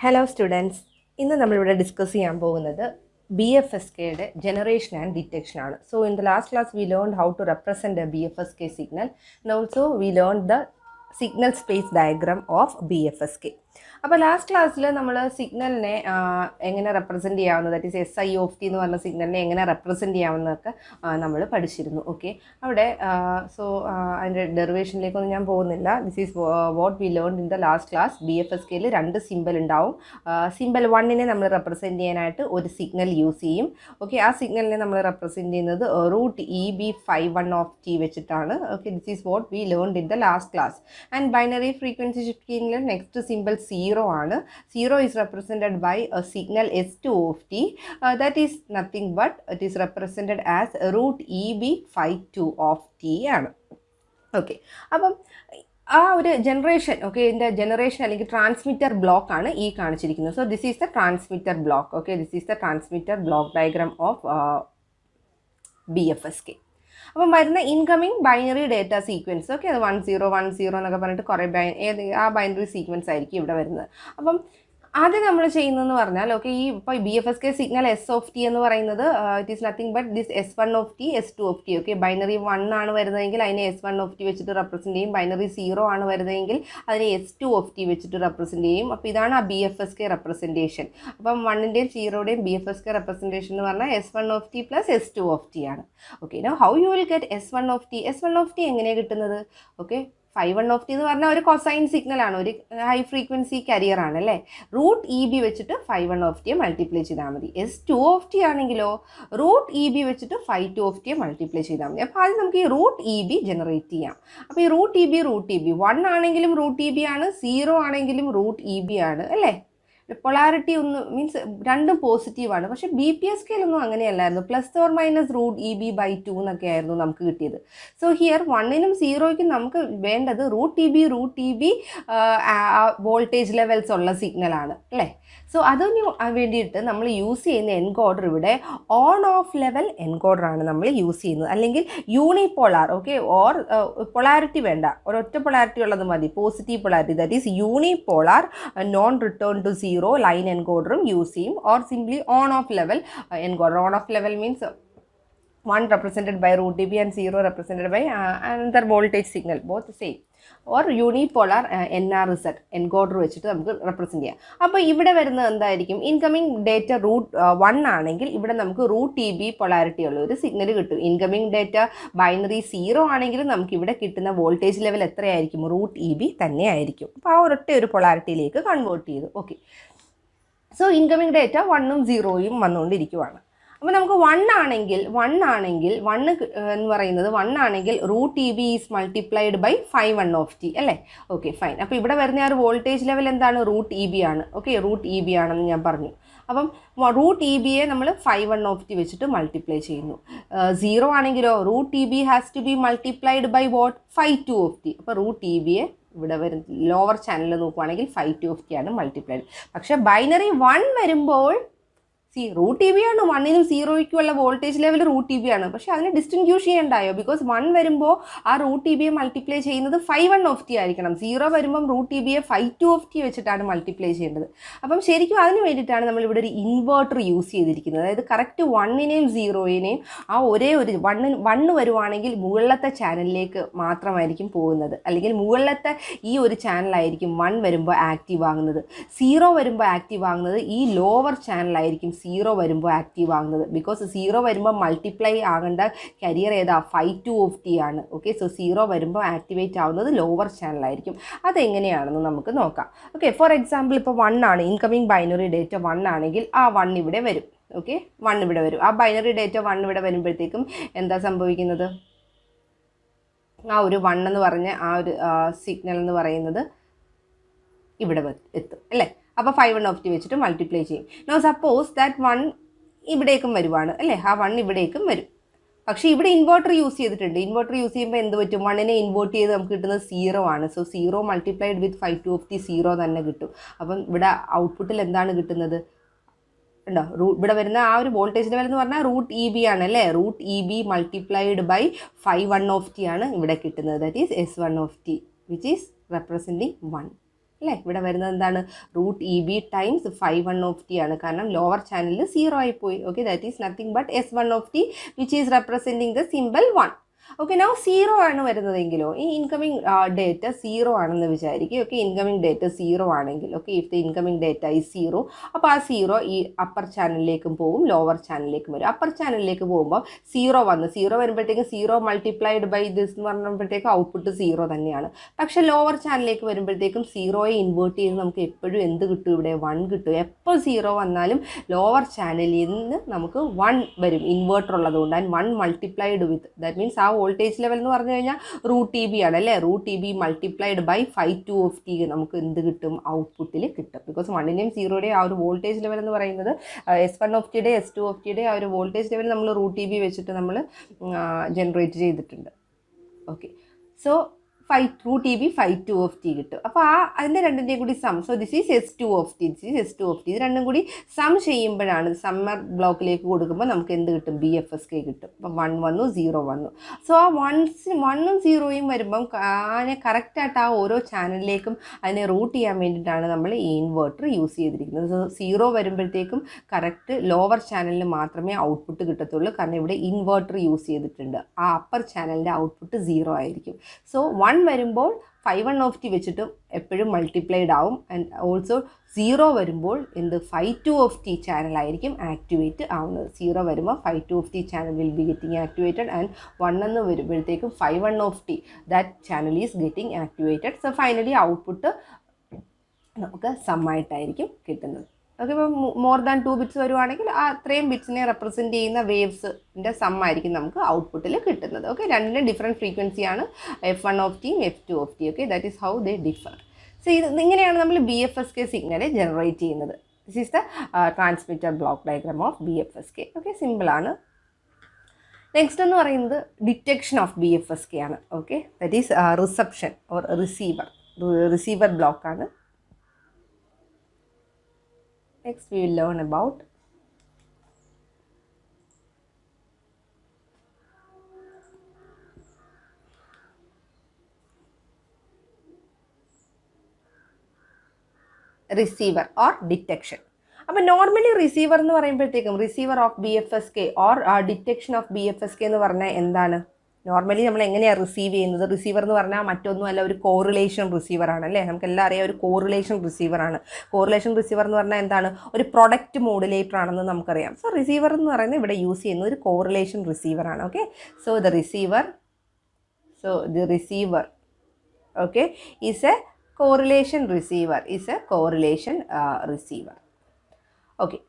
Hello students, ഇന്ന് നമ്മളിവിടെ discuss ചെയ്യാൻ പോകുന്നത് BFSK generation and detection ആണ്. So in the last class we learned how to represent a BFSK signal and also we learned the signal space diagram of BFSK. അപ്പോൾ last ക്ലാസ്സിൽ നമ്മൾ സിഗ്നലിനെ എങ്ങനെ റെപ്രസെൻറ്റ് ചെയ്യാവുന്നത്, ദാറ്റ് ഈസ് SIOT എന്ന് പറഞ്ഞ സിഗ്നലിനെ എങ്ങനെ റെപ്രസെൻറ്റ് ചെയ്യാവുന്നതൊക്കെ നമ്മൾ പഠിച്ചിരുന്നു. ഓക്കെ, അവിടെ അതിൻ്റെ ഡെറിവേഷനിലേക്കൊന്നും ഞാൻ പോകുന്നില്ല. This is what we learn in the last class. BFSKയിൽ രണ്ട് സിമ്പൽ ഉണ്ടാവും. സിമ്പൽ 1നെ നമ്മൾ റെപ്രസെൻറ്റ് ചെയ്യാനായിട്ട് ഒരു സിഗ്നൽ യൂസ് ചെയ്യും. ഓക്കെ, ആ സിഗ്നലിനെ നമ്മൾ റെപ്രസെൻറ്റ് ചെയ്യുന്നത് √EB51 വെച്ചിട്ടാണ്. Okay, this is what we learn in the last class. And binary frequency ഷിഫ്റ്റിംഗിൽ നെക്സ്റ്റ് സിമ്പൽ 0 ആണ്. 0 is represented by a signal S2 that is nothing but it is represented as √EB52 ആണ്. Okay, അപ്പം ആ ഒരു generation, okay, ഇതിൻ്റെ generation അല്ലെങ്കിൽ transmitter block ആണ് ഈ കാണിച്ചിരിക്കുന്നത്. So this is the transmitter block. Okay, this is the transmitter block diagram of BFSK. അപ്പം വരുന്ന incoming binary data sequence, okay, അത് 1010 എന്നൊക്കെ പറഞ്ഞിട്ട് കുറേ ആ ബൈനറി സീക്വൻസ് ആയിരിക്കും ഇവിടെ വരുന്നത്. അപ്പം ആദ്യം നമ്മൾ ചെയ്യുന്നതെന്ന് പറഞ്ഞാൽ, ഓക്കെ, ഈ ഇപ്പോൾ BFSK സിഗ്നൽ SOT എന്ന് പറയുന്നത് it is nothing but this S1 S2. Okay, binary 1 ആണ് വരുന്നതെങ്കിൽ അതിനെ S1 വെച്ചിട്ട് റെപ്രസെൻറ്റ് ചെയ്യും. ബൈനറി 0 ആണ് വരുന്നതെങ്കിൽ അതിനെ S2 വെച്ചിട്ട് റെപ്രസെൻറ്റ് ചെയ്യും. അപ്പോൾ ഇതാണ് ആ BFSK റെപ്രസെൻറ്റേഷൻ. അപ്പം 1ൻ്റെയും 0യുടെയും BFSK റെപ്രസെൻറ്റേഷൻ എന്ന് പറഞ്ഞാൽ S1 പ്ലസ് S2 ആണ്. Okay, now how you will get S1 എങ്ങനെയാണ് കിട്ടുന്നത്? ഓക്കെ, 51 എന്ന് പറഞ്ഞാൽ ഒരു കൊസൈൻ സിഗ്നലാണ്, ഒരു ഹൈ ഫ്രീക്വൻസി കരിയർ ആണ് അല്ലേ. √EB വെച്ചിട്ട് 51 മൾട്ടിപ്ലൈ ചെയ്താൽ മതി. S2 ആണെങ്കിലോ √EB വെച്ചിട്ട് 52 മൾട്ടിപ്ലൈ ചെയ്താൽ മതി. അപ്പോൾ ആദ്യം നമുക്ക് ഈ √EB ജനറേറ്റ് ചെയ്യാം. അപ്പോൾ ഈ √EB 1 ആണെങ്കിലും √EB ആണ്, 0 ആണെങ്കിലും √EB ആണ് അല്ലേ. പൊളാരിറ്റി ഒന്ന് മീൻസ് രണ്ടും പോസിറ്റീവാണ്. പക്ഷേ BPSKയിലൊന്നും അങ്ങനെയല്ലായിരുന്നു. +or-√EB/2 എന്നൊക്കെ ആയിരുന്നു നമുക്ക് കിട്ടിയത്. സോ ഹിയർ 1നും 0യ്ക്കും നമുക്ക് വേണ്ടത് √EB വോൾട്ടേജ് ലെവൽസ് ഉള്ള സിഗ്നലാണ് അല്ലേ. സോ അതിന് വേണ്ടിയിട്ട് നമ്മൾ യൂസ് ചെയ്യുന്ന എൻകോഡർ ഇവിടെ ഓൺ ഓഫ് ലെവൽ എൻകോഡറാണ് നമ്മൾ യൂസ് ചെയ്യുന്നത്, അല്ലെങ്കിൽ യൂണിപോളാർ. ഓക്കെ, ഓർ പൊളാരിറ്റി വേണ്ട, ഒരൊറ്റ പൊളാരിറ്റി ഉള്ളത് മതി, positive polarity, that is unipolar non return to 0 line എൻകോഡറും യൂസ് ചെയ്യും. Or simply on off level encoder. On off level means 1 represented by √EB and 0 represented by another voltage signal, both same. Or unipolar NRZ encoder വെച്ചിട്ട് നമുക്ക് represent ചെയ്യാം. അപ്പോൾ ഇവിടെ വരുന്നത് എന്തായിരിക്കും? Incoming data √1 ആണെങ്കിൽ ഇവിടെ നമുക്ക് √EB പൊളാരിറ്റി ഉള്ള ഒരു സിഗ്നൽ കിട്ടും. ഇൻകമിങ് ഡേറ്റ ബൈനറി 0 ആണെങ്കിൽ നമുക്ക് ഇവിടെ കിട്ടുന്ന വോൾട്ടേജ് ലെവൽ എത്രയായിരിക്കും? √EB തന്നെ ആയിരിക്കും. അപ്പോൾ ആ ഒരൊറ്റ ഒരു പൊളാരിറ്റിയിലേക്ക് കൺവേർട്ട് ചെയ്തു. ഓക്കെ, സോ ഇൻകമിങ് ഡേറ്റ 1ഉം 0യും വന്നുകൊണ്ടിരിക്കുവാണ്. അപ്പോൾ നമുക്ക് 1 ആണെങ്കിൽ 1 എന്ന് പറയുന്നത് 1 ആണെങ്കിൽ √EB ഈസ് മൾട്ടിപ്ലൈഡ് ബൈ 51 അല്ലേ. Okay, fine. അപ്പോൾ ഇവിടെ വരുന്ന ആ ഒരു വോൾട്ടേജ് ലെവൽ എന്താണ്? √EB ആണ്. ഓക്കെ, √EB ആണെന്ന് ഞാൻ പറഞ്ഞു. അപ്പം √EBയെ നമ്മൾ 51 വെച്ചിട്ട് മൾട്ടിപ്ലൈ ചെയ്യുന്നു. 0 ആണെങ്കിലോ √EB has to be multiplied by what? 52. അപ്പോൾ √EBയെ ഇവിടെ വരും ലോവർ ചാനലിൽ നോക്കുവാണെങ്കിൽ 52 ആണ് മൾട്ടിപ്ലൈഡ്. പക്ഷേ ബൈനറി 1 വരുമ്പോൾ √EB ആണ്. 1നും 0യ്ക്കും ഉള്ള വോൾട്ടേജ് ലെവൽ √EB ആണ്. പക്ഷേ അതിനെ ഡിസ്റ്റിങ്ക്യൂഷ് ചെയ്യണ്ടായോ? ബിക്കോസ് 1 വരുമ്പോൾ ആ √EBയെ മൾട്ടിപ്ലൈ ചെയ്യുന്നത് 51 ആയിരിക്കണം. 0 വരുമ്പം √EBയെ 52 വെച്ചിട്ടാണ് മൾട്ടിപ്ലൈ ചെയ്യേണ്ടത്. അപ്പം ശരിക്കും അതിന് വേണ്ടിയിട്ടാണ് നമ്മളിവിടെ ഒരു ഇൻവേർട്ടർ യൂസ് ചെയ്തിരിക്കുന്നത്. അതായത് കറക്റ്റ് 1നെയും 0നെയും ആ ഒരേ ഒരു 1 വരുവാണെങ്കിൽ മുകളിലത്തെ ചാനലിലേക്ക് മാത്രമായിരിക്കും പോകുന്നത്, അല്ലെങ്കിൽ മുകളിലത്തെ ഈ ഒരു ചാനലായിരിക്കും 1 വരുമ്പോൾ ആക്റ്റീവ് ആകുന്നത്. 0 വരുമ്പോൾ ആക്റ്റീവ് ആകുന്നത് ഈ ലോവർ ചാനലായിരിക്കും 0 വരുമ്പോൾ ആക്റ്റീവ് ആകുന്നത്. ബിക്കോസ് 0 വരുമ്പോൾ മൾട്ടിപ്ലൈ ആകേണ്ട കരിയർ ഏതാ? 52 ആണ്. ഓക്കെ, സോ 0 വരുമ്പോൾ ആക്ടിവേറ്റ് ആവുന്നത് ലോവർ ചാനലായിരിക്കും. അതെങ്ങനെയാണെന്ന് നമുക്ക് നോക്കാം. ഓക്കെ, ഫോർ എക്സാമ്പിൾ ഇപ്പോൾ 1 ആണ്, ഇൻകമിങ് ബൈനറി ഡേറ്റ 1 ആണെങ്കിൽ ആ 1 ഇവിടെ വരും. ഓക്കെ, 1 ഇവിടെ വരും. ആ ബൈനറി ഡേറ്റ 1 ഇവിടെ വരുമ്പോഴത്തേക്കും എന്താ സംഭവിക്കുന്നത്? ആ ഒരു 1 എന്ന് പറഞ്ഞ ആ ഒരു സിഗ്നൽ എന്ന് പറയുന്നത് ഇവിടെ എത്തും അല്ലേ. അപ്പോൾ 51 വെച്ചിട്ട് മൾട്ടിപ്ലൈ ചെയ്യും. നോ സപ്പോസ് ദാറ്റ് 1 ഇവിടേക്കും വരുവാണ് അല്ലേ. ആ 1 ഇവിടേക്കും വരും. പക്ഷേ ഇവിടെ ഇൻവേർട്ടർ യൂസ് ചെയ്തിട്ടുണ്ട്. ഇൻവേർട്ടർ യൂസ് ചെയ്യുമ്പോൾ എന്ത് പറ്റും? 1നെ ഇൻവേർട്ട് ചെയ്ത് നമുക്ക് കിട്ടുന്നത് 0 ആണ്. സോ 0 മൾട്ടിപ്ലൈഡ് വിത്ത് 52 0 തന്നെ കിട്ടും. അപ്പം ഇവിടെ ഔട്ട്പുട്ടിൽ എന്താണ് കിട്ടുന്നത്? ഉണ്ടോ? ഇവിടെ വരുന്ന ആ ഒരു വോൾട്ടേജ് ലെവൽ എന്ന് പറഞ്ഞാൽ √EB ആണ് അല്ലേ. √EB മൾട്ടിപ്ലൈഡ് ബൈ 51 ആണ് ഇവിടെ കിട്ടുന്നത്. That is S1 which is representing 1. അല്ലേ? ഇവിടെ വരുന്നത് എന്താണ്? Root E B times 5(1)(t) ആണ്. കാരണം ലോവർ ചാനലിൽ 0 ആയിപ്പോയി. Okay, that is nothing but S1(t) which is representing the simple 1. Okay, now 0 ആണ് വരുന്നതെങ്കിലോ, ഈ ഇൻകമിംഗ് ഡേറ്റ 0 ആണെന്ന് വിചാരിക്കും. ഓക്കെ, ഇൻകമിംഗ് ഡേറ്റ 0 ആണെങ്കിൽ, okay, if the incoming data is 0, അപ്പോൾ ആ 0 ഈ അപ്പർ ചാനലിലേക്കും പോകും, ലോവർ ചാനലിലേക്കും വരും. അപ്പർ ചാനലിലേക്ക് പോകുമ്പോൾ 0 വന്നു, 0 വരുമ്പോഴത്തേക്കും 0 മൾട്ടിപ്ലൈഡ് ബൈ ദിസ് എന്ന് പറയുമ്പോഴത്തേക്കും ഔട്ട്പുട്ട് 0 തന്നെയാണ്. പക്ഷേ ലോവർ ചാനലിലേക്ക് വരുമ്പോഴത്തേക്കും 0യെ ഇൻവേർട്ട് ചെയ്ത് നമുക്ക് എപ്പോഴും എന്ത് കിട്ടും? ഇവിടെ 1 കിട്ടും. എപ്പോൾ 0 വന്നാലും ലോവർ ചാനലിൽ നിന്ന് നമുക്ക് 1 വരും, ഇൻവേർട്ടർ ഉള്ളതുകൊണ്ട്. And 1 multiplied with, that means ആ വോൾട്ടേജ് ലെവൽ എന്ന് പറഞ്ഞു കഴിഞ്ഞാൽ റൂട്ട് ടി ബി ആണ് അല്ലേ? Root T B multiplied by 5(2)(t) നമുക്ക് എന്ത് കിട്ടും? ഔട്ട്പുട്ടിൽ കിട്ടും. ബിക്കോസ് 1ൻ്റെയും 0യുടെയും ആ ഒരു വോൾട്ടേജ് ലെവൽ എന്ന് പറയുന്നത് S1(t)യുടെ S2(t)യുടെ ആ ഒരു വോൾട്ടേജ് ലെവൽ നമ്മൾ റൂട്ട് ടി ബി വെച്ചിട്ട് നമ്മൾ ജനറേറ്റ് ചെയ്തിട്ടുണ്ട്. Okay, so root T B 5(2)(t) കിട്ടും. അപ്പോൾ അതിൻ്റെ രണ്ടിൻ്റെയും കൂടി sum, so this is S2(t), this is S2(t). ഇത് രണ്ടും കൂടി സം ചെയ്യുമ്പോഴാണ്, സമ്മർ ബ്ലോക്കിലേക്ക് കൊടുക്കുമ്പോൾ നമുക്ക് എന്ത് കിട്ടും? BFSK കിട്ടും. അപ്പം 1 വന്നു, 0 വന്നു. സോ ആ 1ഉം 0യും വരുമ്പം അതിനെ കറക്റ്റായിട്ട് ആ ഓരോ ചാനലിലേക്കും അതിനെ റൂട്ട് ചെയ്യാൻ വേണ്ടിയിട്ടാണ് നമ്മൾ ഈ ഇൻവേർട്ടർ യൂസ് ചെയ്തിരിക്കുന്നത്. സോ 0 വരുമ്പോഴത്തേക്കും കറക്റ്റ് ലോവർ ചാനലിന് മാത്രമേ ഔട്ട്പുട്ട് കിട്ടത്തുള്ളൂ. കാരണം ഇവിടെ ഇൻവേർട്ടർ യൂസ് ചെയ്തിട്ടുണ്ട്. ആ അപ്പർ ചാനലിൻ്റെ ഔട്ട്പുട്ട് 0 ആയിരിക്കും. സോ 1 വരുമ്പോൾ 5(1)(t) വെച്ചിട്ടും എപ്പോഴും മൾട്ടിപ്ലൈഡ് ആവും. ആൻഡ് ഓൾസോ 0 വരുമ്പോൾ എന്ത്? 5(2)(t) ചാനലായിരിക്കും ആക്ടിവേറ്റ് ആവുന്നത്. 0 വരുമ്പോൾ 5(2)(t) channel will be getting activated. And 1 എന്ന് വരുമ്പോഴത്തേക്കും 5(1)(t) that channel is getting activated. So finally output നമുക്ക് സമ്മായിട്ടായിരിക്കും കിട്ടുന്നത്. ഓക്കെ, ഇപ്പോൾ മോർ ദാൻ 2 ബിറ്റ്സ് വരുവാണെങ്കിൽ ആ അത്രയും ബിറ്റ്സിനെ റെപ്രസെൻറ്റ് ചെയ്യുന്ന വേവ്സിൻ്റെ സമ്മായിരിക്കും നമുക്ക് ഔട്ട്പുട്ടിൽ കിട്ടുന്നത്. ഓക്കെ, രണ്ടിനും ഡിഫറെൻറ്റ് ഫ്രീക്വൻസിയാണ്, F1(t)യും F2(t). Okay, that is how they differ. So ഇങ്ങനെയാണ് നമ്മൾ BFSK സിഗ്നൽ ജനറേറ്റ് ചെയ്യുന്നത്. This is the transmitter block diagram of BFSK. Okay, സിമ്പിളാണ്. നെക്സ്റ്റ് എന്ന് പറയുന്നത് ഡിറ്റക്ഷൻ ഓഫ് BFSK ആണ്. Okay, that is reception or receiver ബ്ലോക്കാണ്. Next we will learn about receiver or detection. അപ്പോൾ normally receiver എന്ന് പറയുമ്പോഴത്തേക്കും receiver of BFSK or detection of BFSK എന്ന് പറഞ്ഞാൽ എന്താണ്? നോർമലി നമ്മൾ എങ്ങനെയാണ് റിസീവ് ചെയ്യുന്നത്? റിസീവർ എന്ന് പറഞ്ഞാൽ മറ്റൊന്നുമല്ല, ഒരു കോറിലേഷൻ റിസീവറാണ് അല്ലേ? നമുക്കെല്ലാം അറിയാം ഒരു കോറിലേഷൻ റിസീവറാണ്. കോറിലേഷൻ റിസീവർ എന്ന് പറഞ്ഞാൽ എന്താണ്? ഒരു പ്രൊഡക്റ്റ് മോഡുലേറ്റർ ആണെന്ന് നമുക്കറിയാം. സോ റിസീവർ എന്ന് പറയുന്നത് ഇവിടെ യൂസ് ചെയ്യുന്ന ഒരു കോറിലേഷൻ റിസീവറാണ്. Okay, so the receiver okay is a correlation receiver. Okay,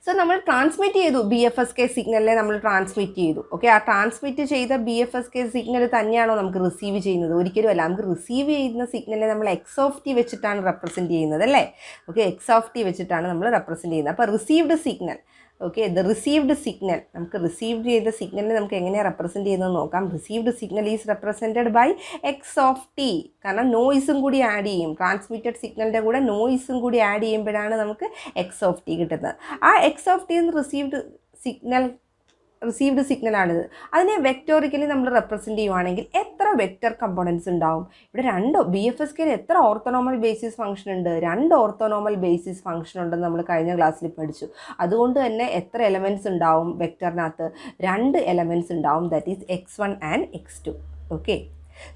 so നമ്മൾ ട്രാൻസ്മിറ്റ് ചെയ്തു, BFSK സിഗ്നലിനെ നമ്മൾ ട്രാൻസ്മിറ്റ് ചെയ്തു. ഓക്കെ, ആ ട്രാൻസ്മിറ്റ് ചെയ്ത BFSK സിഗ്നൽ തന്നെയാണോ നമുക്ക് റിസീവ് ചെയ്യുന്നത്? ഒരിക്കലും അല്ല. നമുക്ക് റിസീവ് ചെയ്യുന്ന സിഗ്നലിനെ നമ്മൾ X(t) വെച്ചിട്ടാണ് റെപ്രസെൻറ്റ് ചെയ്യുന്നത് അല്ലേ? ഓക്കെ, X(t) വെച്ചിട്ടാണ് നമ്മൾ റെപ്രസെൻറ്റ് ചെയ്യുന്നത്. അപ്പോൾ received signal, okay, the received signal, നമുക്ക് റിസീവ് ചെയ്ത സിഗ്നലിനെ നമുക്ക് എങ്ങനെയാണ് റെപ്രസെൻറ്റ് ചെയ്യുന്നത് നോക്കാം. Received signal is represented by X(t). കാരണം നോയ്സും കൂടി ആഡ് ചെയ്യും. ട്രാൻസ്മിറ്റഡ് സിഗ്നലിൻ്റെ കൂടെ നോയ്സും കൂടി ആഡ് ചെയ്യുമ്പോഴാണ് നമുക്ക് X(t) കിട്ടുന്നത്. ആ X(t) എന്ന് റിസീവ്ഡ് സിഗ്നലാണിത്. അതിനെ വെക്ടോറിക്കലി നമ്മൾ റെപ്രസെൻറ്റ് ചെയ്യുവാണെങ്കിൽ എത്ര വെക്റ്റർ കമ്പോണൻസ് ഉണ്ടാവും? ഇവിടെ BFSKയിൽ എത്ര ഓർത്തോനോമൽ ബേസിസ് ഫംഗ്ഷൻ ഉണ്ട്? 2 ഓർത്തോനോമൽ ബേസിസ് ഫംഗ്ഷൻ ഉണ്ടെന്ന് നമ്മൾ കഴിഞ്ഞ ക്ലാസ്സിൽ പഠിച്ചു. അതുകൊണ്ട് തന്നെ എത്ര എലമെൻറ്റ്സ് ഉണ്ടാവും വെക്ടറിനകത്ത്? 2 എലമെൻറ്റ്സ് ഉണ്ടാവും, that is X1 and X2. Okay,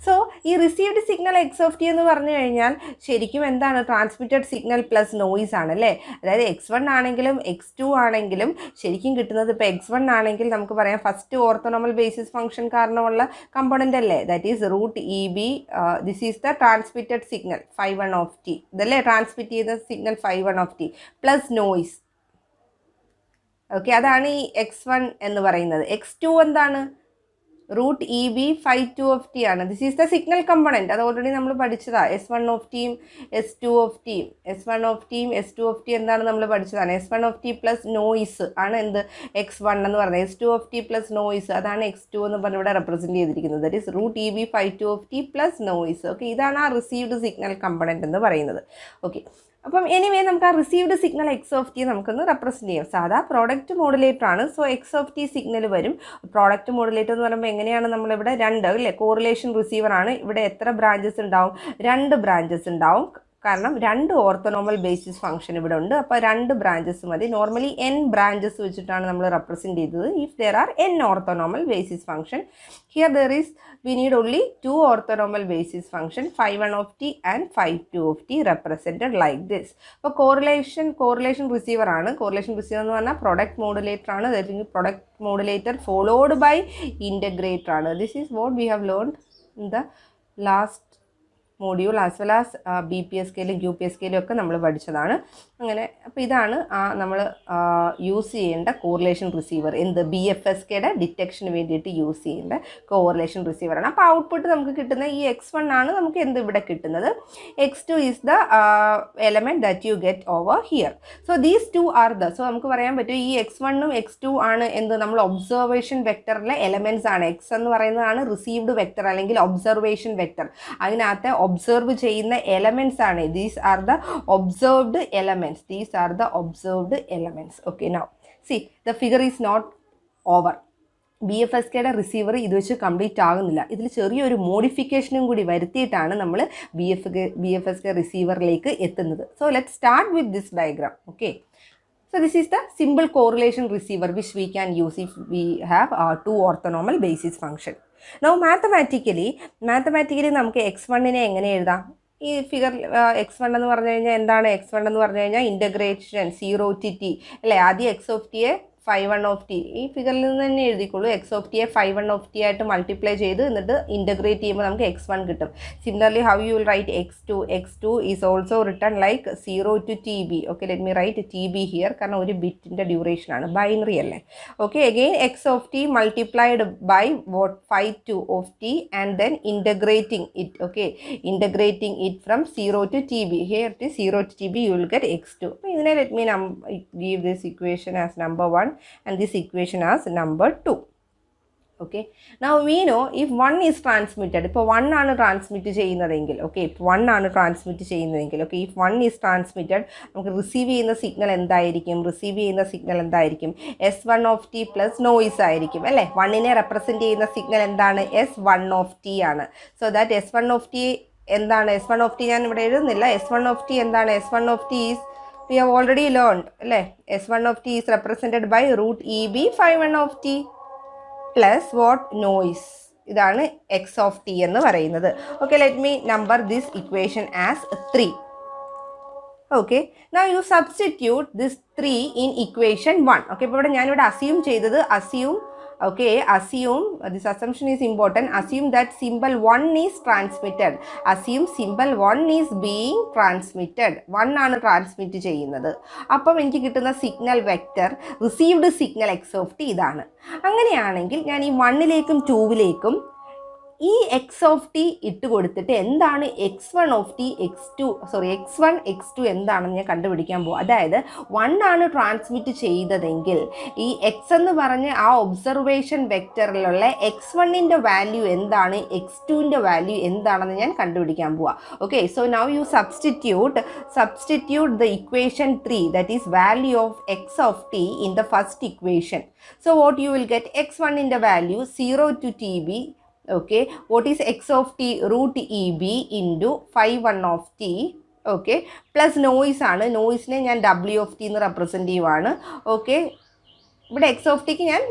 so ഈ റിസീവ്ഡ് സിഗ്നൽ X(t) എന്ന് പറഞ്ഞു കഴിഞ്ഞാൽ ശരിക്കും എന്താണ്? ട്രാൻസ്മിറ്റഡ് സിഗ്നൽ പ്ലസ് നോയ്സ് ആണ് അല്ലേ? അതായത് X1 ആണെങ്കിലും X2 ആണെങ്കിലും ശരിക്കും കിട്ടുന്നത്, ഇപ്പോൾ X1 ആണെങ്കിൽ നമുക്ക് പറയാം ഫസ്റ്റ് ഓർത്തോനോമൽ ബേസിസ് ഫംഗ്ഷൻ കാരണമുള്ള കമ്പോണൻ്റ് അല്ലേ? That is root EB. This is the transmitted signal 5(1)(t). ഇതല്ലേ ട്രാൻസ്മിറ്റ് ചെയ്ത signal 5(1)(t) plus noise. Okay, അതാണ് ഈ X1 എന്ന് പറയുന്നത്. X2 എന്താണ്? റൂട്ട് EB 5(2)(t) ആണ്. This is the signal component. അത് ഓൾറെഡി നമ്മൾ പഠിച്ചതാണ്. S1(t)യും S2(t) എന്താണ് നമ്മൾ പഠിച്ചതാണ്. S1(t) പ്ലസ് നോയ്സ് ആണ് എന്ത്? X1 എന്ന് പറയുന്നത്. S2(t) പ്ലസ് നോയ്സ്, അതാണ് X2 എന്ന് പറഞ്ഞ് ഇവിടെ റെപ്രസെൻറ്റ് ചെയ്തിരിക്കുന്നത്. That is root EB 5(2)(t) plus noise. Okay, ഇതാണ് ആ റിസീവ്ഡ് സിഗ്നൽ കമ്പോണൻറ്റ് എന്ന് പറയുന്നത്. ഓക്കെ, അപ്പം എനിവേ നമുക്ക് ആ received signal x of T നമുക്കൊന്ന് റെപ്രസെൻറ്റ് ചെയ്യാം. സാധാ പ്രോഡക്റ്റ് മോഡുലേറ്റർ ആണ്. So X of T signal വരും. പ്രോഡക്റ്റ് മോഡുലേറ്റർ എന്ന് പറയുമ്പോൾ എങ്ങനെയാണ് നമ്മളിവിടെ രണ്ട് അല്ലേ, കോറിലേഷൻ റിസീവർ ആണ്. ഇവിടെ എത്ര ബ്രാഞ്ചസ് ഉണ്ടാവും? 2 ബ്രാഞ്ചസ് ഉണ്ടാവും. കാരണം 2 ഓർത്തോനോമൽ ബേസിസ് ഫംഗ്ഷൻ ഇവിടെ ഉണ്ട്. അപ്പോൾ 2 ബ്രാഞ്ചസ് മതി. നോർമലി n ബ്രാഞ്ചസ് വെച്ചിട്ടാണ് നമ്മൾ റെപ്രസെൻറ്റ് ചെയ്തത്. If there are n orthonormal basis function, here there is we need only 2 orthonormal basis function, phi1 of t and phi2 of t represented like this. അപ്പോൾ correlation receiver ആണ്. correlation receiver എന്ന് പറഞ്ഞാൽ product modulator ആണ്. അല്ലെങ്കിൽ product modulator followed by integrator ആണ്. This is what we have learned in the last module as well as BPSKയിലും QPSKയിലും ഒക്കെ നമ്മൾ പഠിച്ചതാണ്. അങ്ങനെ അപ്പോൾ ഇതാണ് നമ്മൾ യൂസ് ചെയ്യേണ്ട കോറിലേഷൻ റിസീവർ. എന്ത് BFSKയുടെ ഡിറ്റക്ഷന് വേണ്ടിയിട്ട് യൂസ് ചെയ്യേണ്ട കോറിലേഷൻ റിസീവറാണ്. അപ്പോൾ ഔട്ട്പുട്ട് നമുക്ക് കിട്ടുന്ന ഈ x1 ആണ് നമുക്ക് എന്ത് ഇവിടെ കിട്ടുന്നത്. x2 is the element that you get over here. So these 2 are the, so നമുക്ക് പറയാൻ പറ്റും ഈ x1ഉം x2 ആണ് എന്ത് നമ്മൾ ഒബ്സർവേഷൻ വെക്ടറിലെ എലമെൻറ്റ്സ് ആണ്. x എന്ന് പറയുന്നതാണ് റിസീവ്ഡ് വെക്ടർ അല്ലെങ്കിൽ ഒബ്സർവേഷൻ വെക്ടർ. അതിനകത്ത് ഒബ്സർവ് ചെയ്യുന്ന എലമെൻറ്റ്സ് ആണ്. These are the observed elements. These are the observed elements. Okay, now see the figure is not over. BFSKയുടെ റിസീവർ ഇത് വെച്ച് കംപ്ലീറ്റ് ആകുന്നില്ല. ഇതിൽ ചെറിയൊരു മോഡിഫിക്കേഷനും കൂടി വരുത്തിയിട്ടാണ് നമ്മൾ BFSK റിസീവറിലേക്ക് എത്തുന്നത്. So let start with this diagram. Okay, so this is the simple correlation receiver which we can use if we have 2 orthonormal basis function. Now mathematically നമുക്ക് x1നെ എങ്ങനെ എഴുതാം? ഈ ഫിഗർ x1 എന്ന് പറഞ്ഞു കഴിഞ്ഞാൽ എന്താണ്? x1 എന്ന് പറഞ്ഞു കഴിഞ്ഞാൽ ഇൻ്റഗ്രേഷൻ 0 to t അല്ലേ. ആദ്യം x of t phi1 of t ഈ ഫിഗറിൽ നിന്ന് തന്നെ എഴുതിക്കോളൂ. x of t phi1 of t ആയിട്ട് മൾട്ടിപ്ലൈ ചെയ്ത് എന്നിട്ട് ഇൻ്റഗ്രേറ്റ് ചെയ്യുമ്പോൾ നമുക്ക് x1 കിട്ടും. Similarly how you will write x2 is also written like 0 to tb. Okay, let me write tb here, കാരണം ഒരു ബിറ്റിൻ്റെ ഡ്യൂറേഷനാണ്, ബൈനറി അല്ലേ. Okay, again x of t multiplied by what phi2 of t and then integrating it. Okay, integrating it from 0 to tb. Here it is 0 to tb, you will get x2. അപ്പോൾ ഇതിനെ let me give this equation as number 1 and this equation as number 2. Okay, now we know if 1 is transmitted, ഇപ്പോൾ 1 ആണ് transmit ചെയ്യുന്നതെങ്കിൽ, okay, ഇപ്പോൾ 1 ആണ് transmit ചെയ്യുന്നതെങ്കിൽ, okay, if 1 is transmitted നമുക്ക് receive ചെയ്യുന്ന സിഗ്നൽ എന്തായിരിക്കും? S1 of t plus noise ആയിരിക്കും അല്ലേ. 1നെ റെപ്രസെൻറ്റ് ചെയ്യുന്ന സിഗ്നൽ എന്താണ്? S1 of t ആണ്. So that S1 of t എന്താണ്? S1 of t ഞാൻ ഇവിടെ എഴുതുന്നില്ല. S1 of t എന്താണ്? S1 of t is, we have already learned അല്ലേ, S1 of t is represented by root EB phi1 of t plus what? Noise. ഇതാണ് x of t എന്ന് പറയുന്നത്. Okay, let me number this equation as 3. Okay, now you substitute this 3 in equation 1. Okay, ഇപ്പോൾ ഇവിടെ ഞാനിവിടെ assume ചെയ്തത് assume this assumption is important. Assume that symbol 1 is transmitted. Assume symbol 1 is being transmitted. 1 ആണ് transmit ചെയ്യുന്നത്. അപ്പം എനിക്ക് കിട്ടുന്ന signal vector received signal x of T ഇതാണ്. അങ്ങനെയാണെങ്കിൽ ഞാൻ ഈ 1ലേക്കും 2ലേക്കും ഈ എക്സ് ഓഫ് ടി ഇട്ട് കൊടുത്തിട്ട് എന്താണ് x1 x2 എന്താണെന്ന് ഞാൻ കണ്ടുപിടിക്കാൻ പോകും. അതായത് 1 ആണ് ട്രാൻസ്മിറ്റ് ചെയ്തതെങ്കിൽ ഈ എക്സ് എന്ന് പറഞ്ഞ് ആ ഒബ്സർവേഷൻ വെക്ടറിലുള്ള x1ൻ്റെ വാല്യൂ എന്താണ്, x2ൻ്റെ വാല്യൂ എന്താണെന്ന് ഞാൻ കണ്ടുപിടിക്കാൻ പോവാം. Okay, so now you substitute the equation 3, that is value of x of t in the first equation. So what you will get? x1ൻ്റെ value 0 to tb. Okay, what is x of t? root EB into phi1 of t. Okay, plus noise ആണ്. നോയിസിനെ ഞാൻ w of t എന്ന് represent ചെയ്യുവാണ്. Okay, ഇവിടെ x of tക്ക് ഞാൻ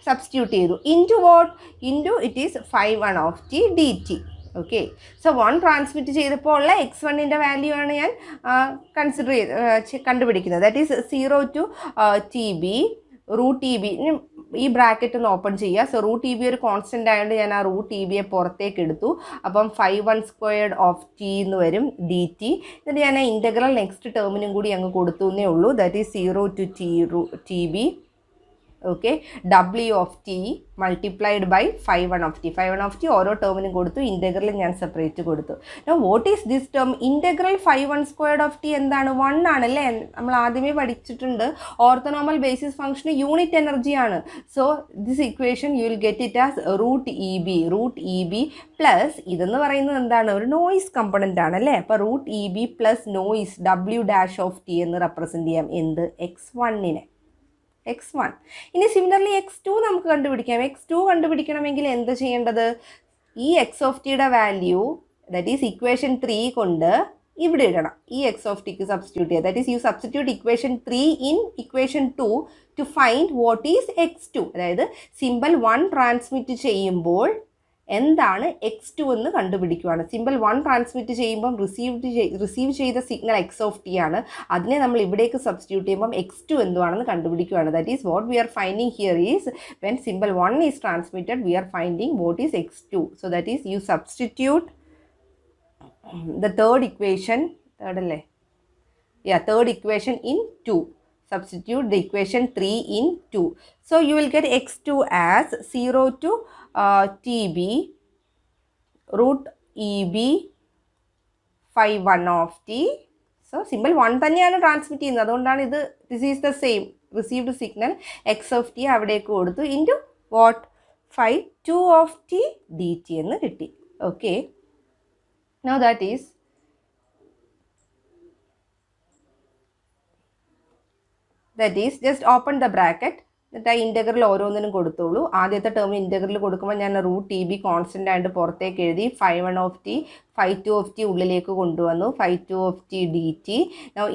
substitute ചെയ്തു. into what? into it is phi1 of t dt. Okay, so 1 transmit ചെയ്തപ്പോൾ ഉള്ള x1ൻ്റെ വാല്യൂ ആണ് ഞാൻ കണ്ടുപിടിക്കുന്നത്. That is 0 to tb root E B. ഈ ബ്രാക്കറ്റ് ഒന്ന് ഓപ്പൺ ചെയ്യുക. സോ റൂട്ട് ഇ ബി ഒരു കോൺസ്റ്റൻ്റ് ആയതുകൊണ്ട് ഞാൻ ആ റൂട്ട് ഇ ബിയെ പുറത്തേക്ക് എടുത്തു. അപ്പം phi1² of t എന്ന് വരും dt. എന്നിട്ട് ഞാൻ ആ ഇൻ്റഗ്രൽ നെക്സ്റ്റ് ടേമിനും കൂടി അങ്ങ് കൊടുത്തു എന്നേ ഉള്ളൂ. That is 0 to tb okay, W of t multiplied by phi one of T ഓരോ ടേമിനും കൊടുത്തു, ഇൻ്റഗ്രൽ ഞാൻ സെപ്പറേറ്റ് കൊടുത്തു. What is this term? Integral phi one squared of T എന്താണ്? 1 ആണല്ലേ, നമ്മൾ ആദ്യമേ പഠിച്ചിട്ടുണ്ട്. ഓർത്തോനോമൽ ബേസിസ് ഫംഗ്ഷന് യൂണിറ്റ് എനർജിയാണ്. So this equation you will get it as root E B plus ഇതെന്ന് പറയുന്നത് എന്താണ്? ഒരു നോയിസ് കമ്പണൻ്റ് ആണല്ലേ. അപ്പോൾ root E B plus noise W dash of T എന്ന് റെപ്രസെൻറ്റ് ചെയ്യാം. എന്ത്? x1നെ, x1. ഇനി സിമിലർലി x2 നമുക്ക് കണ്ടുപിടിക്കാം. x2 കണ്ടുപിടിക്കണമെങ്കിൽ എന്ത് ചെയ്യേണ്ടത്? ഈ എക്സ് ഓഫ് ടിയുടെ വാല്യൂ ദാറ്റ് ഈസ് ഇക്വേഷൻ 3 കൊണ്ട് ഇവിടെ ഇടണം. ഈ എക്സ് ഓഫ് ടിക്ക് സബ്സ്റ്റിറ്റ്യൂട്ട് ചെയ്യുക. That is you substitute equation 3 in equation 2 to find what is x2. അതായത് സിമ്പിൾ 1 ട്രാൻസ്മിറ്റ് ചെയ്യുമ്പോൾ എന്താണ് x2 എന്ന് കണ്ടുപിടിക്കുകയാണ്. സിമ്പിൾ 1 ട്രാൻസ്മിറ്റ് ചെയ്യുമ്പം റിസീവ് ചെയ്ത സിഗ്നൽ എക്സ് ഓഫ് ടി ആണ്. അതിനെ നമ്മൾ ഇവിടേക്ക് സബ്സ്റ്റിറ്റ്യൂട്ട് ചെയ്യുമ്പം x2 എന്തുവാണെന്ന് കണ്ടുപിടിക്കുകയാണ്. That is what we are finding here is when simple 1 is transmitted we are finding what is x2. So that is you substitute the third equation in 2. Substitute the equation 3 in 2. So you will get x2 as 0 to tb root eb phi 1 of t. So symbol 1 തന്നെയാണ് transmit ചെയ്യുന്നത്. അതുകൊണ്ടാണ് ഇത് this is the same received signal x of t അവിടേക്ക് കൊടുത്തു into what phi 2 of t dt എന്ന് കിട്ടി. Okay. Now that is just open the bracket. എന്നിട്ട് ആ ഇൻ്റഗ്രൽ ഓരോന്നിനും കൊടുത്തോളൂ. ആദ്യത്തെ ടേം ഇൻ്റഗ്രൽ കൊടുക്കുമ്പോൾ ഞാൻ റൂട്ട് ടി ബി കോൺസ്റ്റൻ്റ് ആയിട്ട് പുറത്തേക്ക് എഴുതി. Phi 1 of t phi 2 of t ഉള്ളിലേക്ക് കൊണ്ടുവന്നു. Phi 2 of t d t.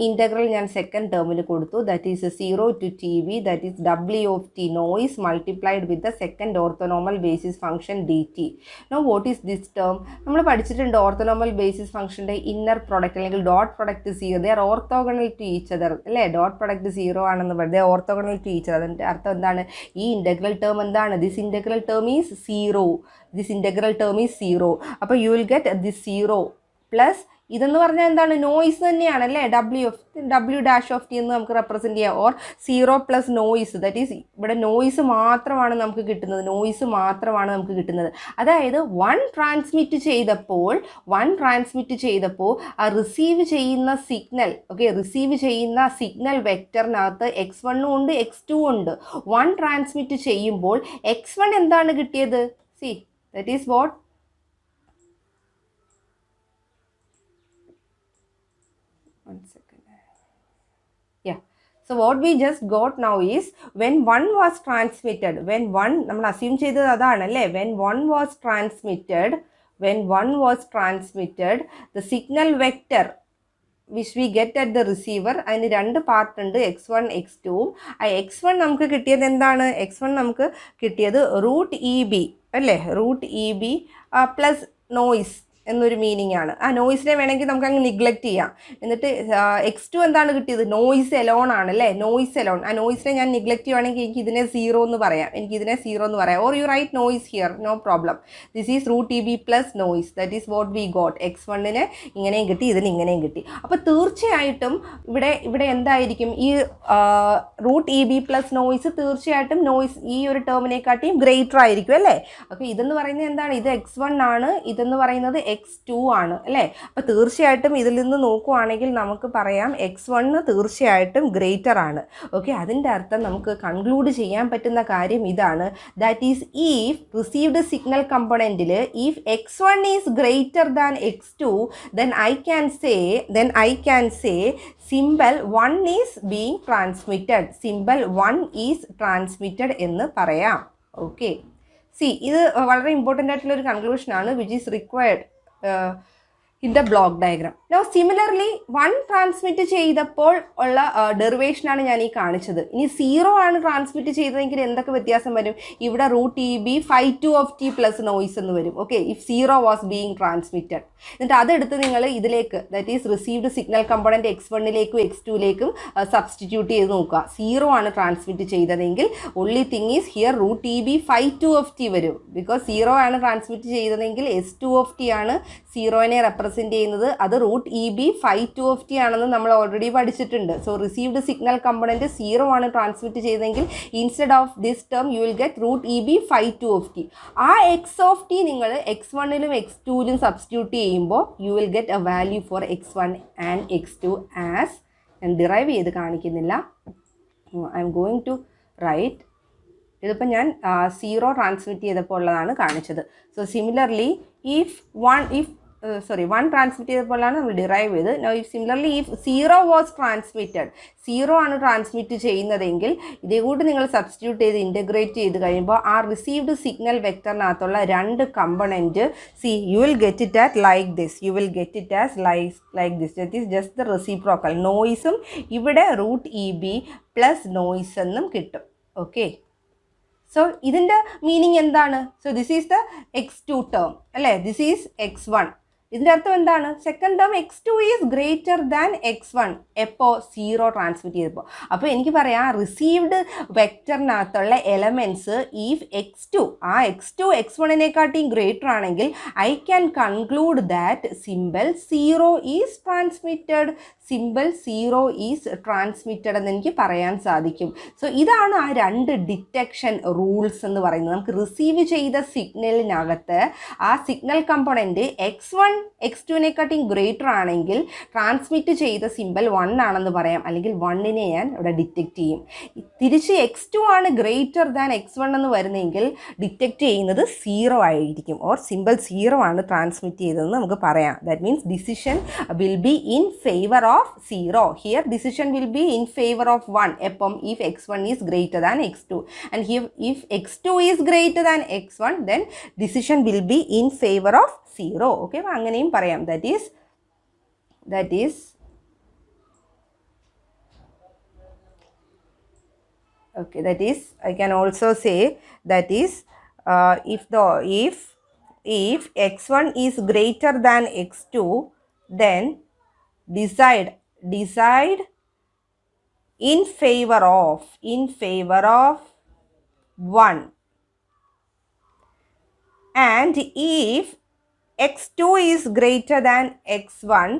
Integral ഞാൻ സെക്കൻഡ് ടേമിൽ കൊടുത്തു. That is 0 to t b that is W of t noise multiplied with the second orthonormal basis function d t. What is this term? നമ്മൾ പഠിച്ചിട്ടുണ്ട് orthonormal basis ഫംഗ്ഷൻ്റെ inner product അല്ലെങ്കിൽ dot product 0. They are orthogonal to each other അല്ലേ. Dot product 0 ആണെന്ന് പറയുന്നത്. ദേ orthogonal to each other. അതിൻ്റെ അർത്ഥം എന്താണ്? ഈ ഇൻ്റഗ്രൽ ടേം എന്താണ്? This integral term is 0. This integral term is 0. അപ്പോൾ U will get this 0 plus ഇതെന്ന് പറഞ്ഞാൽ എന്താണ്? നോയിസ് തന്നെയാണ് അല്ലേ. W ഡാഷ് ഓഫ് ടി എന്ന് നമുക്ക് റെപ്രസെൻറ്റ് ചെയ്യാം. Or 0 plus noise that is ഇവിടെ നോയിസ് മാത്രമാണ് നമുക്ക് കിട്ടുന്നത്. അതായത് 1 ട്രാൻസ്മിറ്റ് ചെയ്തപ്പോൾ ആ റിസീവ് ചെയ്യുന്ന സിഗ്നൽ വെക്ടറിനകത്ത് x1 ഉണ്ട് x2 ഉണ്ട്. 1 ട്രാൻസ്മിറ്റ് ചെയ്യുമ്പോൾ x1 എന്താണ് കിട്ടിയത്? C that is what So what we just got now is when 1 was transmitted, നമ്മൾ അസ്യൂം ചെയ്തത് അതാണല്ലേ. when 1 was transmitted the signal vector which we get at the receiver അതിന് 2 part ഉണ്ട്, x1 x2. ആ x1 നമുക്ക് കിട്ടിയത് എന്താണ്? x1 നമുക്ക് കിട്ടിയത് റൂട്ട് ഇ ബി അല്ലേ. Root E B plus noise എന്നൊരു മീനിങ് ആണ്. ആ നോയിസിനെ വേണമെങ്കിൽ നമുക്ക് അങ്ങ് നിഗ്ലക്റ്റ് ചെയ്യാം. എന്നിട്ട് x2 എന്താണ് കിട്ടിയത്? നോയിസ് എലോൺ ആണ് അല്ലേ. Noise alone. ആ നോയിസിനെ ഞാൻ നിഗ്ലക്റ്റ് ചെയ്യുവാണെങ്കിൽ എനിക്ക് ഇതിനെ 0 എന്ന് പറയാം. Or you write noise here, no problem. This is root E B plus noise. That is what we got. x1ന് ഇങ്ങനെയും കിട്ടി, ഇതിന് ഇങ്ങനെയും കിട്ടി. അപ്പോൾ തീർച്ചയായിട്ടും ഇവിടെ എന്തായിരിക്കും? ഈ root E B plus noise തീർച്ചയായിട്ടും നോയിസ് ഈ ഒരു ടേമിനെക്കാട്ടിയും ഗ്രേറ്റർ ആയിരിക്കും അല്ലേ. അപ്പോൾ ഇതെന്ന് പറയുന്നത് എന്താണ്? ഇത് x1 ആണ്, ഇതെന്ന് പറയുന്നത് x2 ആണ് അല്ലേ. അപ്പോൾ തീർച്ചയായിട്ടും ഇതിൽ നിന്ന് നോക്കുവാണെങ്കിൽ നമുക്ക് പറയാം x1 തീർച്ചയായിട്ടും ഗ്രേറ്റർ ആണ്. ഓക്കെ, അതിൻ്റെ അർത്ഥം നമുക്ക് കൺക്ലൂഡ് ചെയ്യാൻ പറ്റുന്ന കാര്യം ഇതാണ്. That is if received signal കമ്പോണൻറ്റിൽ if x1 is greater than x2 then I can say symbol 1 is being transmitted. symbol 1 is transmitted എന്ന് പറയാം. ഓക്കെ, ഇത് വളരെ ഇമ്പോർട്ടൻ്റ് ആയിട്ടുള്ളൊരു കൺക്ലൂഷനാണ് which is required in the block diagram. Now similarly 1 transmit ചെയ്തപ്പോൾ ഉള്ള ഡെറിവേഷനാണ് ഞാൻ ഈ കാണിച്ചത്. ഇനി 0 ആണ് ട്രാൻസ്മിറ്റ് ചെയ്തതെങ്കിൽ എന്തൊക്കെ വ്യത്യാസം വരും? ഇവിടെ root E B phi 2 of t plus noise എന്ന് വരും. Okay, if 0 was being transmitted. എന്നിട്ട് അതെടുത്ത് നിങ്ങൾ ഇതിലേക്ക് that is received signal component x1ലേക്കും x2ലേക്കും സബ്സ്റ്റിറ്റ്യൂട്ട് ചെയ്ത് നോക്കുക. 0 ആണ് ട്രാൻസ്മിറ്റ് ചെയ്തതെങ്കിൽ only thing is here root E B phi 2 of t വരും. ബിക്കോസ് 0 ആണ് ട്രാൻസ്മിറ്റ് ചെയ്തതെങ്കിൽ S2 ഓഫ് ടി ആണ് 0നെ റെപ്രസെൻറ്റ് ചെയ്യുന്നത്. അത് root root E B phi two of T ആണെന്ന് നമ്മൾ ഓൾറെഡി പഠിച്ചിട്ടുണ്ട്. സോ റിസീവ്ഡ് സിഗ്നൽ കമ്പോണൻറ്റ് 0 ആണ് ട്രാൻസ്മിറ്റ് ചെയ്തെങ്കിൽ instead of this term you will get root E B phi two of T. ആ X of T നിങ്ങൾ x1ലും x2ലും substitute ചെയ്യുമ്പോൾ you will get a value for x1 and x2 as, ഞാൻ derive ചെയ്ത് കാണിക്കുന്നില്ല, I'm going to write. ഇതിപ്പോൾ ഞാൻ 0 ട്രാൻസ്മിറ്റ് ചെയ്തപ്പോൾ ഉള്ളതാണ് കാണിച്ചത്. സോ സിമിലർലി ഇഫ് 1 ട്രാൻസ്മിറ്റ് ചെയ്തപ്പോഴാണ് നമ്മൾ ഡിറൈവ് ചെയ്ത്. Know if similarly if 0 was transmitted, 0 ആണ് ട്രാൻസ്മിറ്റ് ചെയ്യുന്നതെങ്കിൽ ഇതേ കൂട്ട് നിങ്ങൾ സബ്സ്റ്റിറ്റ്യൂട്ട് ചെയ്ത് ഇൻറ്റഗ്രേറ്റ് ചെയ്ത് കഴിയുമ്പോൾ ആ റിസീവ്ഡ് സിഗ്നൽ വെക്ടറിനകത്തുള്ള രണ്ട് component you will get it at like this, you will get it as like this. That is just the reciprocal. നോയ്സും ഇവിടെ root E B plus noise എന്നും കിട്ടും. ഓക്കെ, സോ ഇതിൻ്റെ മീനിങ് എന്താണ്? So this is the x2 term അല്ലേ, this is x1. ഇതിൻ്റെ അർത്ഥം എന്താണ്? Second term x2 is greater than x1 എപ്പോൾ 0 ട്രാൻസ്മിറ്റ് ചെയ്തപ്പോൾ. അപ്പോൾ എനിക്ക് പറയാം റിസീവ്ഡ് വെക്ടറിനകത്തുള്ള എലമെൻറ്റ്സ് ഈഫ് x2 x1നെക്കാട്ടിയും ഗ്രേറ്റർ ആണെങ്കിൽ I can conclude that simple 0 is transmitted, simple 0 is transmitted എന്ന് എനിക്ക് പറയാൻ സാധിക്കും. സോ ഇതാണ് ആ രണ്ട് ഡിറ്റക്ഷൻ റൂൾസ് എന്ന് പറയുന്നത്. നമുക്ക് റിസീവ് ചെയ്ത സിഗ്നലിനകത്ത് ആ സിഗ്നൽ കമ്പോണൻറ്റ് x1 x2നെക്കാട്ടിയും ഗ്രേറ്റർ ആണെങ്കിൽ ട്രാൻസ്മിറ്റ് ചെയ്ത സിമ്പിൾ 1 ആണെന്ന് പറയാം, അല്ലെങ്കിൽ 1നെ ഞാൻ ഇവിടെ ഡിറ്റക്റ്റ് ചെയ്യും. തിരിച്ച് x2 ആണ് ഗ്രേറ്റർ ദാൻ x1 എന്ന് വരുന്നെങ്കിൽ ഡിറ്റക്റ്റ് ചെയ്യുന്നത് 0 ആയിരിക്കും, ഓർ സിമ്പിൾ 0 ആണ് ട്രാൻസ്മിറ്റ് ചെയ്തതെന്ന് നമുക്ക് പറയാം. That means decision will be in favour of 0. Here decision will be in favour of 1 എപ്പം if x1 is greater than x2, and here if x2 is greater than x1 then decision will be in favour of 0. Okay, അങ്ങനെയും പറയാം. that is okay, that is I can also say that is if x1 is greater than x2 then decide in favor of 1, and if x2 is greater than x1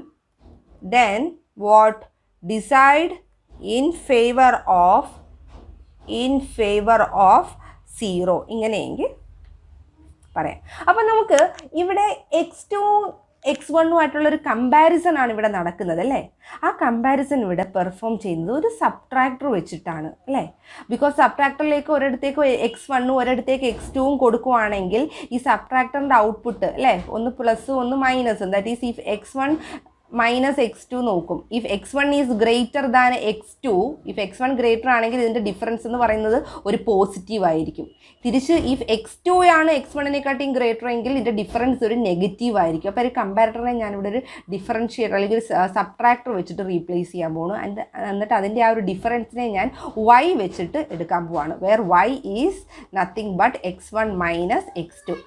then what? Decide in favor of 0. ഇങ്ങനെയെങ്കിൽ പറയാം. അപ്പം നമുക്ക് ഇവിടെ x2 x1ഉമായിട്ടുള്ളൊരു comparison ആണ് ഇവിടെ നടക്കുന്നത് അല്ലേ. ആ comparison ഇവിടെ പെർഫോം ചെയ്യുന്നത് ഒരു സബ്ട്രാക്ടർ വെച്ചിട്ടാണ് അല്ലേ. ബിക്കോസ് സബ്ട്രാക്ടറിലേക്ക് ഒരിടത്തേക്ക് x1ഉം ഒരിടത്തേക്ക് x2ഉം കൊടുക്കുവാണെങ്കിൽ ഈ സബ്ട്രാക്ടറിൻ്റെ ഔട്ട്പുട്ട് അല്ലേ, ഒന്ന് പ്ലസ് ഒന്ന് മൈനസും. That is if x1 minus x2 നോക്കും. If x1 is greater than x2, if x1 greater ആണെങ്കിൽ ഇതിൻ്റെ ഡിഫറൻസ് എന്ന് പറയുന്നത് ഒരു പോസിറ്റീവ് ആയിരിക്കും. തിരിച്ച് ഇഫ് x2 ആണ് x1നെക്കാട്ടിയും ഗ്രേറ്റർ എങ്കിൽ ഇതിൻ്റെ ഡിഫറൻസ് ഒരു നെഗറ്റീവ് ആയിരിക്കും. അപ്പോൾ ഒരു കമ്പാരിറ്ററിനെ ഞാനിവിടെ ഒരു ഡിഫറൻഷിയേറ്റർ അല്ലെങ്കിൽ ഒരു സബ്ട്രാക്ടർ വെച്ചിട്ട് റീപ്ലേസ് ചെയ്യാൻ പോകുന്നു. എന്നിട്ട് അതിൻ്റെ ആ ഒരു ഡിഫറൻസിനെ ഞാൻ y വെച്ചിട്ട് എടുക്കാൻ പോവാണ്. Where y is nothing but x1 minus x2.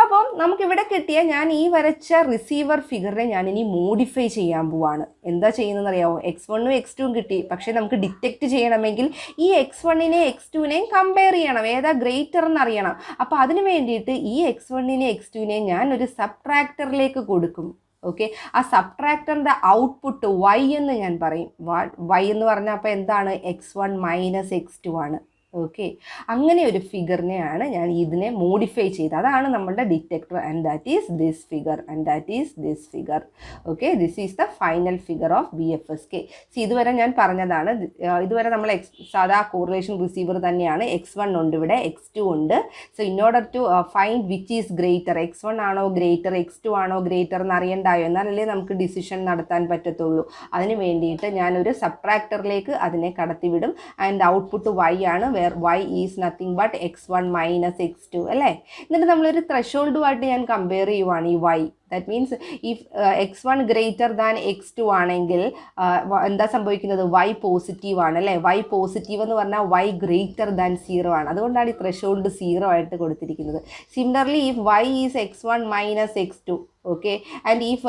അപ്പം നമുക്കിവിടെ കിട്ടിയ ഞാൻ ഈ വരച്ച റിസീവർ ഫിഗറിനെ ഞാനിനി മോഡിഫൈ ചെയ്യാൻ പോവാണ്. എന്താ ചെയ്യുന്നതെന്ന് അറിയാമോ? x1ഉം x2ഉം കിട്ടി, പക്ഷേ നമുക്ക് ഡിറ്റക്റ്റ് ചെയ്യണമെങ്കിൽ ഈ x1നെയും x2നെയും കമ്പയർ ചെയ്യണം, ഏതാ ഗ്രേറ്റർ എന്നറിയണം. അപ്പോൾ അതിന് വേണ്ടിയിട്ട് ഈ x1നെയും x2നെയും ഞാൻ ഒരു സബ്ട്രാക്ടറിലേക്ക് കൊടുക്കും. ഓക്കെ, ആ സബ്ട്രാക്ടറിൻ്റെ ഔട്ട്പുട്ട് y എന്ന് ഞാൻ പറയും. y എന്ന് പറഞ്ഞാൽ അപ്പോൾ എന്താണ്? x1 മൈനസ് x2 ആണ്. ഓക്കെ, അങ്ങനെ ഒരു ഫിഗറിനെയാണ് ഞാൻ ഇതിനെ മോഡിഫൈ ചെയ്തത്. അതാണ് നമ്മളുടെ detector, and that is this figure, and that is this figure. Okay, this is the final figure of BFSK. ഇതുവരെ ഞാൻ പറഞ്ഞതാണ്, ഇതുവരെ നമ്മൾ സാധാ കോറിലേഷൻ റിസീവർ തന്നെയാണ്. x1 ഉണ്ട് ഇവിടെ, x2 ഉണ്ട്. So in order to find which is greater, x1 ആണോ ഗ്രേറ്റർ x2 ആണോ ഗ്രേറ്റർ എന്ന് അറിയണ്ടായോ, എന്നാലല്ലേ നമുക്ക് ഡിസിഷൻ നടത്താൻ പറ്റത്തുള്ളൂ. അതിന് വേണ്ടിയിട്ട് ഞാനൊരു സബ്ട്രാക്ടറിലേക്ക് അതിനെ കടത്തിവിടും, ആൻഡ് ഔട്ട്പുട്ട് y ആണ്, where y is nothing but x1 minus x2 അല്ലേ. എന്നിട്ട് നമ്മളൊരു ത്രെഷോൾഡുമായിട്ട് ഞാൻ കമ്പയർ ചെയ്യുവാണ് ഈ y. That means if x1 greater than x2 ആണെങ്കിൽ എന്താ സംഭവിക്കുന്നത്? y പോസിറ്റീവ് ആണ് അല്ലേ. y പോസിറ്റീവ് എന്ന് പറഞ്ഞാൽ y ഗ്രേറ്റർ ദാൻ 0 ആണ്. അതുകൊണ്ടാണ് ഈ ത്രെഷോൾഡ് 0 ആയിട്ട് കൊടുത്തിരിക്കുന്നത്. Similarly if y is x1 minus x2, okay, and if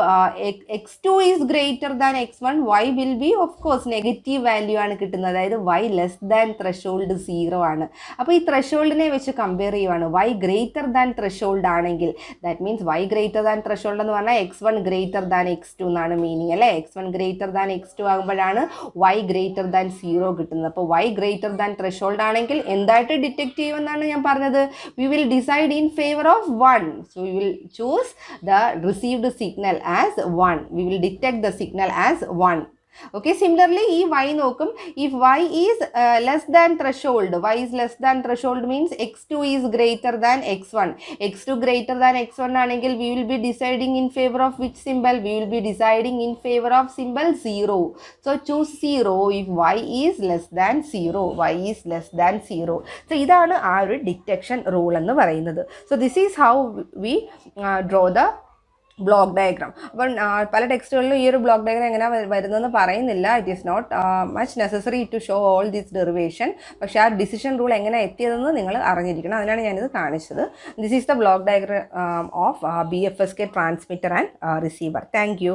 x2 is greater than x1, y will be of course negative value ആണ് കിട്ടുന്നത്. അതായത് y ലെസ് ദാൻ ത്രെഷോൾഡ് 0 ആണ്. അപ്പോൾ ഈ ത്രെഷോൾഡിനെ വെച്ച് കമ്പയർ ചെയ്യുവാണ്. y ഗ്രേറ്റർ ദാൻ ത്രെഷോൾഡ് ആണെങ്കിൽ, that means y greater than threshold threshold എന്ന് പറഞ്ഞാൽ x1 ഗ്രേറ്റർ ദാൻ x2 എന്നാണ് മീനിങ് അല്ലേ. x1 ഗ്രേറ്റർ ദാൻ x2 ആകുമ്പോഴാണ് y ഗ്രേറ്റർ ദാൻ 0 കിട്ടുന്നത്. അപ്പോൾ y ഗ്രേറ്റർ ദാൻ ത്രെഷോൾഡ് ആണെങ്കിൽ എന്തായിട്ട് ഡിറ്റക്ട് ചെയ്യുമെന്നാണ് ഞാൻ പറഞ്ഞത്, we will decide in favour of 1. So we will choose the received signal as 1. We will detect the signal as 1. Okay, similarly ഈ y നോക്കും, if y is less than threshold, y is less than threshold means x2 is greater than x1. x2 greater than x1 ആണെങ്കിൽ we will be deciding in favor of which symbol? We will be deciding in favor of symbol 0. So choose 0 if y is less than 0. y is less than 0. So ഇതാണ് ആ ഒരു detection rule എന്ന് പറയുന്നത്. So this is how we draw the block diagram. അപ്പം പല ടെക്സ്റ്റുകളിലും ഈ ഒരു block diagram എങ്ങനെയാണ് വരുന്നതെന്ന് പറയുന്നില്ല. It is not much necessary to show all this derivation. പക്ഷേ ആ ഡിസിഷൻ റൂൾ എങ്ങനെ എത്തിയതെന്ന് നിങ്ങൾ അറിഞ്ഞിരിക്കണം. അതിനാണ് ഞാനിത് കാണിച്ചത്. This is the block diagram of BFSK transmitter and receiver. Thank you.